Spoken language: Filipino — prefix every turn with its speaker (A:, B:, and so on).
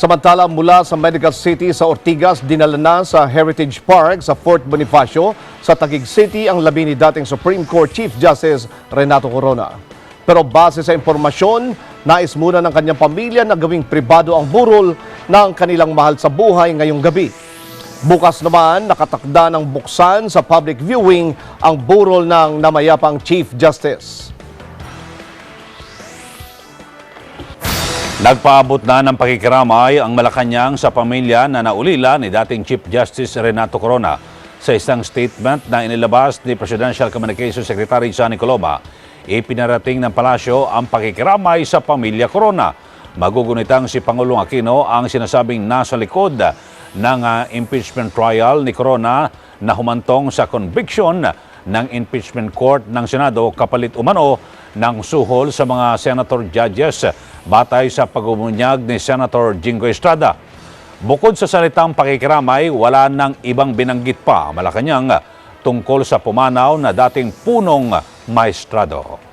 A: Samantala mula sa Medical City sa Ortigas, dinala na sa Heritage Park sa Fort Bonifacio sa Taguig City ang labi ni dating Supreme Court Chief Justice Renato Corona. Pero base sa impormasyon, nais muna ng kanyang pamilya na gawing pribado ang burol ng kanilang mahal sa buhay ngayong gabi. Bukas naman, nakatakda ng buksan sa public viewing ang burol ng namayapang Chief Justice.
B: Nagpaabot na ng pakikiramay ang Malacanang sa pamilya na naulila ni dating Chief Justice Renato Corona. Sa isang statement na inilabas ni Presidential Communications Secretary Sonny Coloma, ipinarating ng palasyo ang pakikiramay sa pamilya Corona. Magugunitang si Pangulong Aquino ang sinasabing nasa likod ng impeachment trial ni Corona na humantong sa conviction ng impeachment court ng Senado kapalit umano ng suhol sa mga senator judges batay sa pagbubunyag ni Senator Jingo Estrada. Bukod sa salitang pakikiramay, wala nang ibang binanggit pa Malacanang tungkol sa pumanaw na dating punong maestrado.